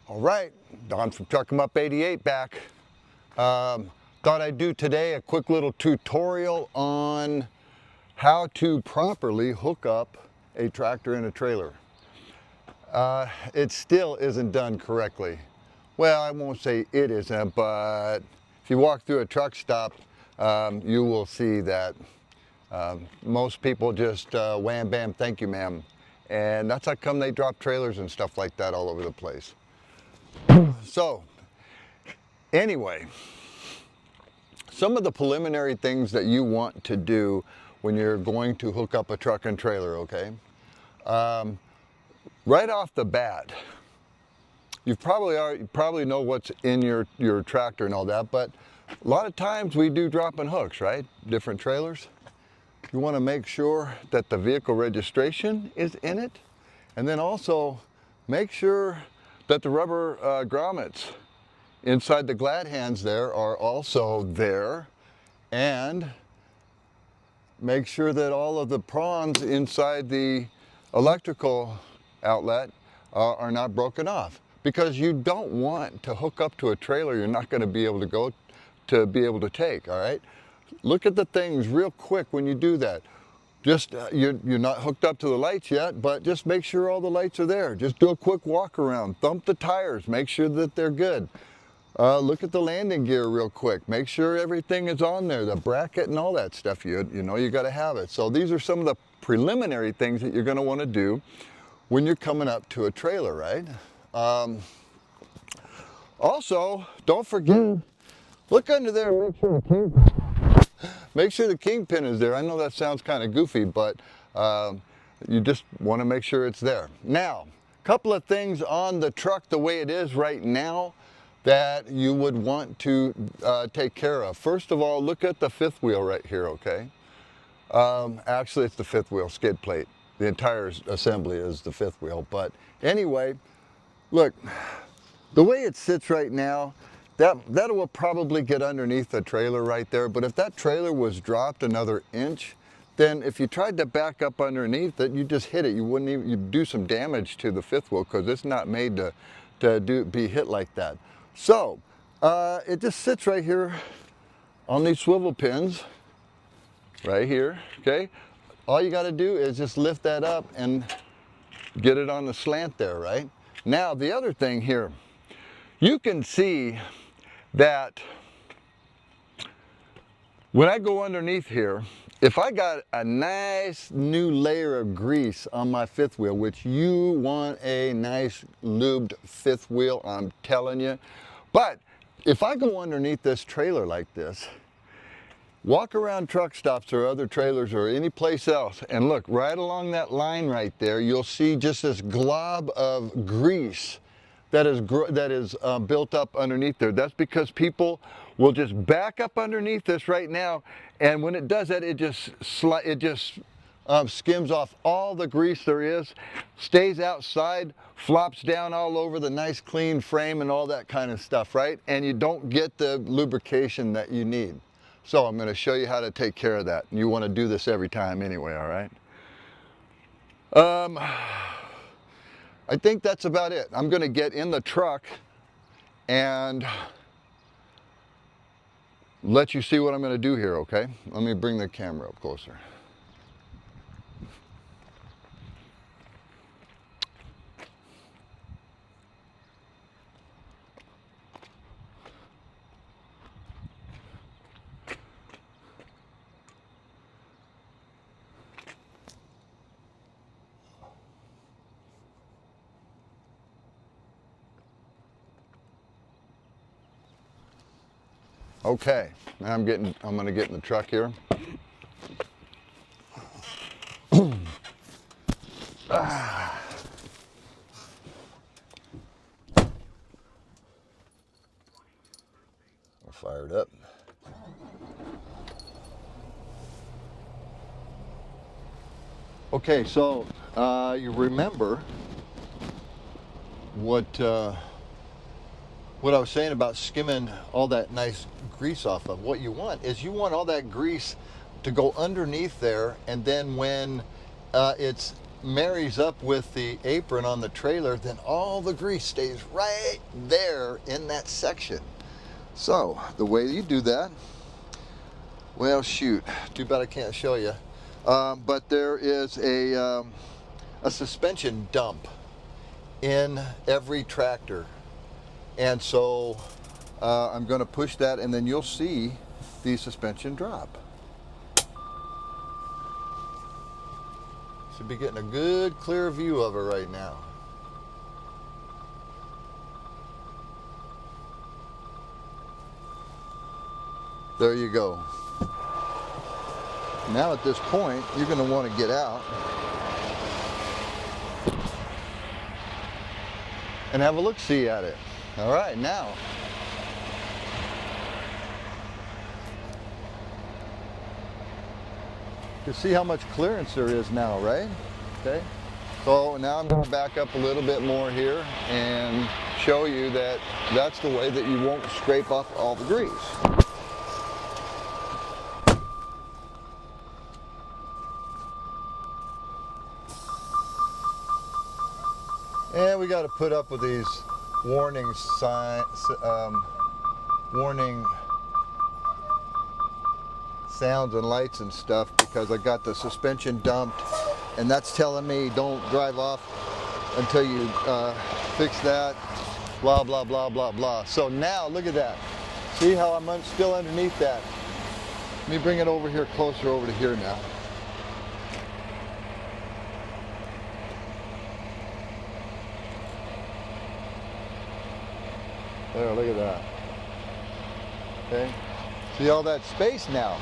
All right, Don from Truck 'em Up 88 back. Thought I'd do today a quick little tutorial on how to properly hook up a tractor and a trailer. It still isn't done correctly. Well, I won't say it isn't, but if you walk through a truck stop, you will see that most people just wham bam thank you ma'am, and that's how come they drop trailers and stuff like that all over the place. So anyway, some of the preliminary things that you want to do when you're going to hook up a truck and trailer, okay? Right off the bat, you probably know what's in your tractor and all that, but a lot of times we do drop and hooks, right? Different trailers. You want to make sure that the vehicle registration is in it, and then also make sure that the rubber grommets inside the glad hands there are also there, and make sure that all of the prongs inside the electrical outlet are not broken off, because you don't want to hook up to a trailer you're not going to be able to take. All right, look at the things real quick when you do that. Just you're not hooked up to the lights yet, but just make sure all the lights are there. Just do a quick walk around, thump the tires, make sure that they're good. Look at the landing gear real quick. Make sure everything is on there, the bracket and all that stuff. You know you got to have it. So these are some of the preliminary things that you're going to want to do when you're coming up to a trailer, right? Also, don't forget, look under there and make sure the kingpin is there. I know that sounds kind of goofy, but you just want to make sure it's there. Now, a couple of things on the truck the way it is right now that you would want to take care of. First of all, look at the fifth wheel right here, okay? Actually, it's the fifth wheel skid plate. The entire assembly is the fifth wheel. But anyway, look, the way it sits right now, that will probably get underneath the trailer right there. But if that trailer was dropped another inch, then if you tried to back up underneath it, you just hit it. You'd do some damage to the fifth wheel, because it's not made to be hit like that. So it just sits right here on these swivel pins right here, okay? All you got to do is just lift that up and get it on the slant there, right? Now, the other thing here, you can see that when I go underneath here, if I got a nice new layer of grease on my fifth wheel, which you want a nice lubed fifth wheel, I'm telling you. But if I go underneath this trailer like this, walk around truck stops or other trailers or any place else, and look right along that line right there, you'll see just this glob of grease that is built up underneath there. That's because people will just back up underneath this right now, and when it does that, it just skims off all the grease there is, stays outside, flops down all over the nice clean frame and all that kind of stuff, right? And you don't get the lubrication that you need. So I'm going to show you how to take care of that. And you want to do this every time anyway, all right? I think that's about it. I'm going to get in the truck and let you see what I'm going to do here, okay? Let me bring the camera up closer. Okay, now I'm going to get in the truck here. We're fired up. Okay, so you remember what I was saying about skimming all that nice grease off of. What you want is you want all that grease to go underneath there, and then when it's marries up with the apron on the trailer, then all the grease stays right there in that section. So the way you do that, well, shoot, too bad I can't show you, but there is a suspension dump in every tractor, and so I'm going to push that, and then you'll see the suspension drop. Should be getting a good clear view of it right now. There you go. Now at this point, you're going to want to get out and have a look-see at it. All right, now. You see how much clearance there is now, right? Okay. So now I'm going to back up a little bit more here and show you that that's the way that you won't scrape off all the grease. And we got to put up with these warning signs, warning sounds and lights and stuff, because I got the suspension dumped, and that's telling me don't drive off until you fix that, blah, blah, blah, blah, blah. So now look at that. See how I'm still underneath that? Let me bring it over here, closer over to here now. There, look at that. Okay, see all that space now?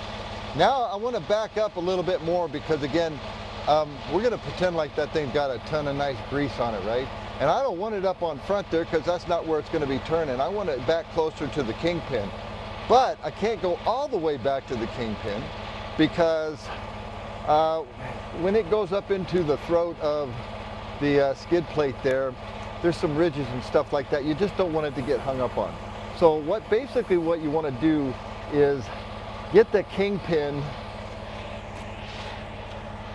Now I want to back up a little bit more, because again, we're going to pretend like that thing's got a ton of nice grease on it, right? And I don't want it up on front there, because that's not where it's going to be turning. I want it back closer to the kingpin. But I can't go all the way back to the kingpin, because when it goes up into the throat of the skid plate there, there's some ridges and stuff like that. You just don't want it to get hung up on. So basically what you want to do is get the kingpin.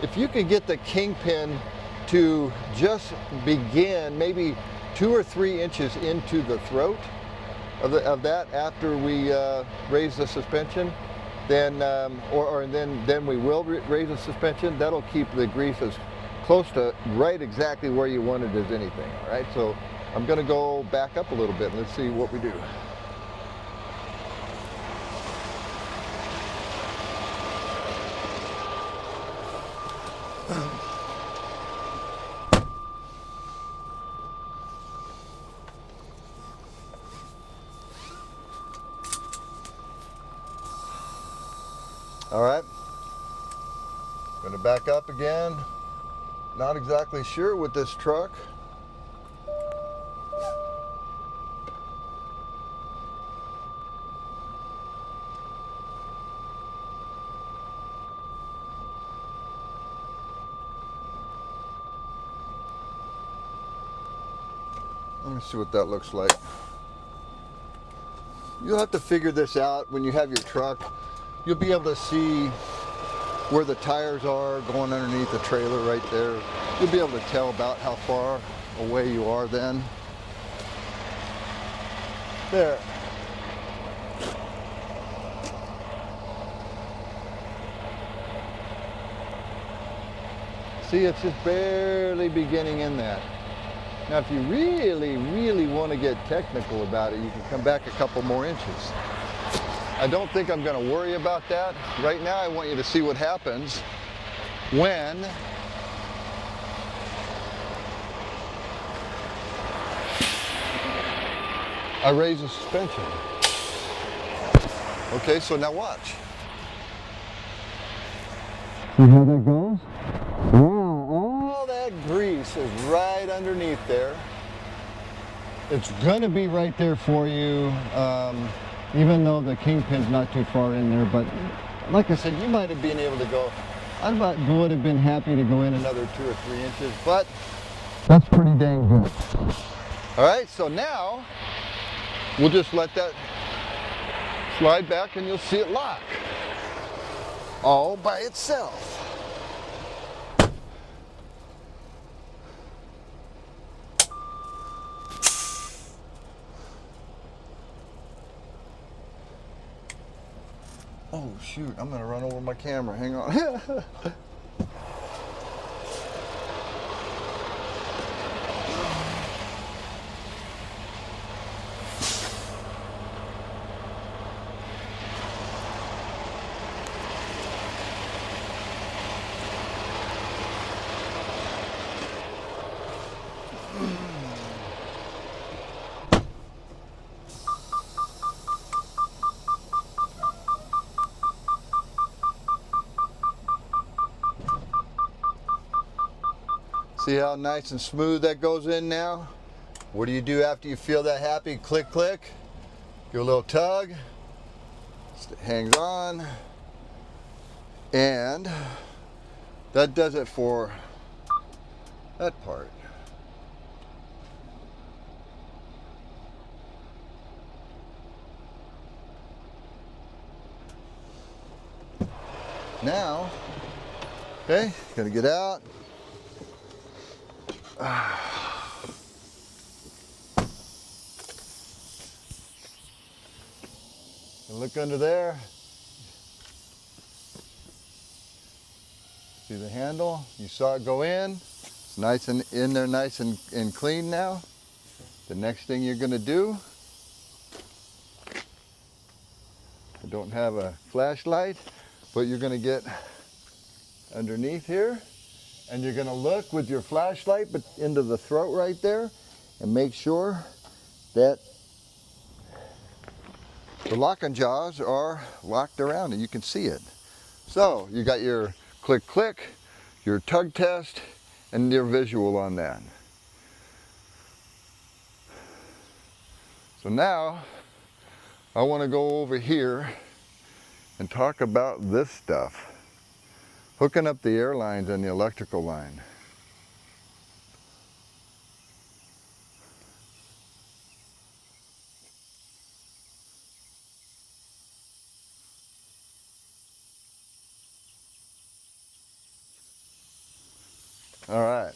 If you can get the kingpin to just begin maybe 2 or 3 inches into the throat of that after we raise the suspension, then then we will raise the suspension. That'll keep the grease as close to right exactly where you want it as anything. All right, so I'm going to go back up a little bit and let's see what we do. All right, going to back up again. Not exactly sure with this truck. Let me see what that looks like. You'll have to figure this out when you have your truck. You'll be able to see where the tires are going underneath the trailer right there. You'll be able to tell about how far away you are then. There. See, it's just barely beginning in that. Now, if you really, really want to get technical about it, you can come back a couple more inches. I don't think I'm going to worry about that. Right now, I want you to see what happens when I raise the suspension. Okay, so now watch. See how that goes? Wow, all that grease is right underneath there. It's going to be right there for you. Even though the kingpin's not too far in there, but like I said, you might have been able to go, I would have been happy to go in another 2 or 3 inches, but that's pretty dang good. All right, so now we'll just let that slide back and you'll see it lock all by itself. shoot, I'm gonna run over my camera, hang on. See how nice and smooth that goes in now? What do you do after you feel that happy? Click, click. Give a little tug. It hangs on. And that does it for that part. Now, okay, gonna get out. And look under there. See the handle? You saw it go in. It's nice and in there, nice and clean now. The next thing you're gonna do, I don't have a flashlight, but you're gonna get underneath here and you're gonna look with your flashlight but into the throat right there and make sure that the locking jaws are locked around and you can see it. So you got your click click, your tug test, and your visual on that. So now I want to go over here and talk about this stuff. Hooking up the air lines and the electrical line. All right.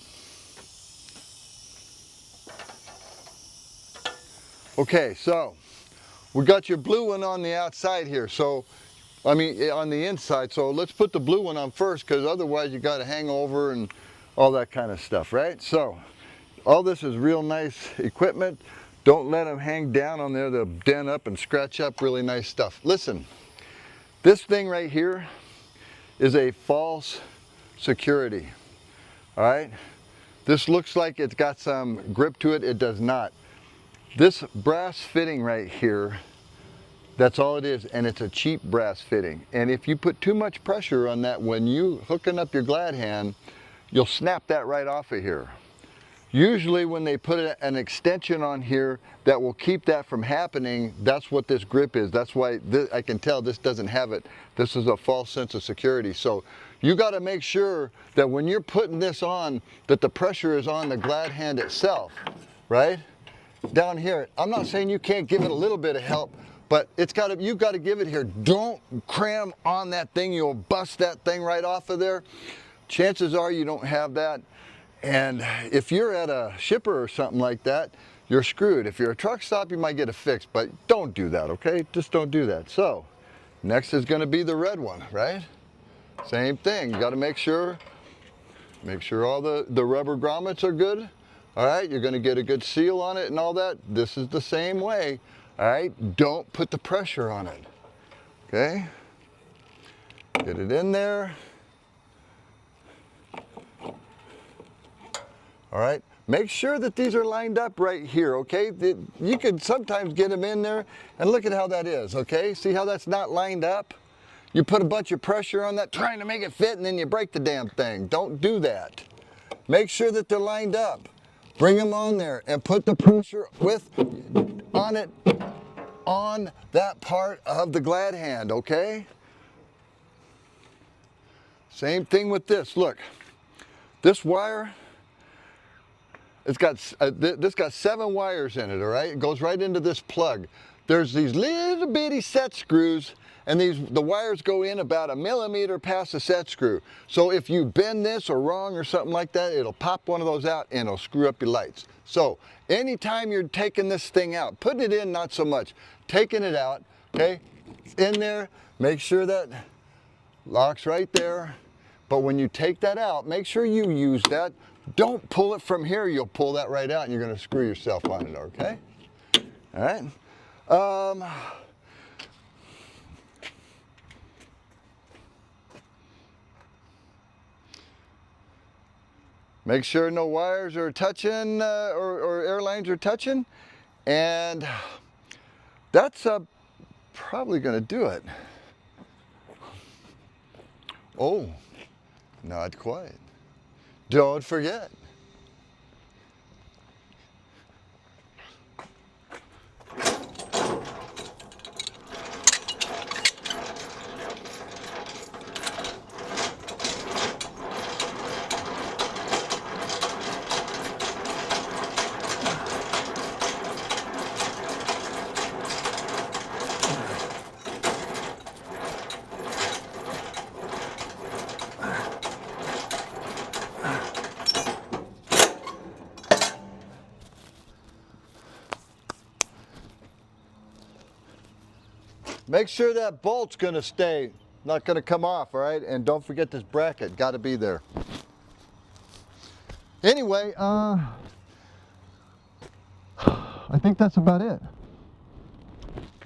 Okay, so we got your blue one on the outside here. So, I mean, on the inside. So let's put the blue one on first, because otherwise you got to hang over and all that kind of stuff, right? So all this is real nice equipment. Don't let them hang down on there. They'll dent up and scratch up. Really nice stuff. Listen, this thing right here is a false security. All right, this looks like it's got some grip to it. It does not. This brass fitting right here, that's all it is, and it's a cheap brass fitting. And if you put too much pressure on that when you hooking up your glad hand, you'll snap that right off of here. Usually when they put an extension on here that will keep that from happening, that's what this grip is. That's why I can tell this doesn't have it. This is a false sense of security. So you got to make sure that when you're putting this on, that the pressure is on the glad hand itself, right? Down here, I'm not saying you can't give it a little bit of help, but you've got to give it here. Don't cram on that thing. You'll bust that thing right off of there. Chances are you don't have that. And if you're at a shipper or something like that, you're screwed. If you're a truck stop, you might get it fixed, but don't do that, okay? Just don't do that. So, next is gonna be the red one, right? Same thing, you gotta make sure all the rubber grommets are good. All right, you're gonna get a good seal on it and all that. This is the same way, all right? Don't put the pressure on it, okay? Get it in there. All right, make sure that these are lined up right here, okay? You can sometimes get them in there, and look at how that is, okay? See how that's not lined up? You put a bunch of pressure on that trying to make it fit, and then you break the damn thing. Don't do that. Make sure that they're lined up. Bring them on there and put the pressure on that part of the glad hand, okay? Same thing with this, look. This wire, this got 7 wires in it, all right? It goes right into this plug. There's these little bitty set screws, and the wires go in about 1 millimeter past the set screw. So if you bend this or wrong or something like that, it'll pop one of those out and it'll screw up your lights. So anytime you're taking this thing out, putting it in not so much, taking it out, okay? in there. Make sure that lock's right there. But when you take that out, make sure you use that. Don't pull it from here. You'll pull that right out and you're going to screw yourself on it, okay? All right. Make sure no wires are touching or air lines are touching. And that's probably going to do it. Oh, not quite. Don't forget. Make sure that bolt's gonna stay, not gonna come off, all right? And don't forget this bracket, gotta be there. Anyway, I think that's about it.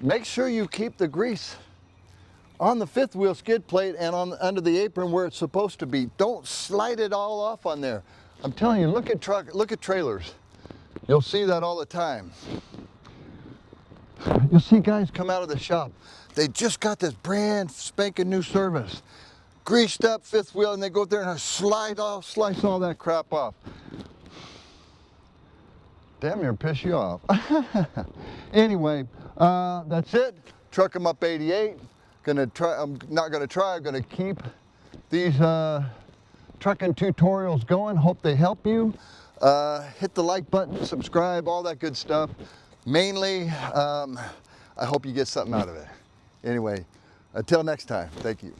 Make sure you keep the grease on the fifth wheel skid plate and on under the apron where it's supposed to be. Don't slide it all off on there. I'm telling you, look at trailers. You'll see that all the time. You'll see guys come out of the shop. They just got this brand spanking new service. Greased up fifth wheel, and they go there and slice all that crap off. Damn near piss you off. Anyway, that's it. Truck 'em up 88. I'm gonna keep these trucking tutorials going. Hope they help you. Hit the like button, subscribe, all that good stuff. Mainly, I hope you get something out of it. Anyway, until next time, thank you.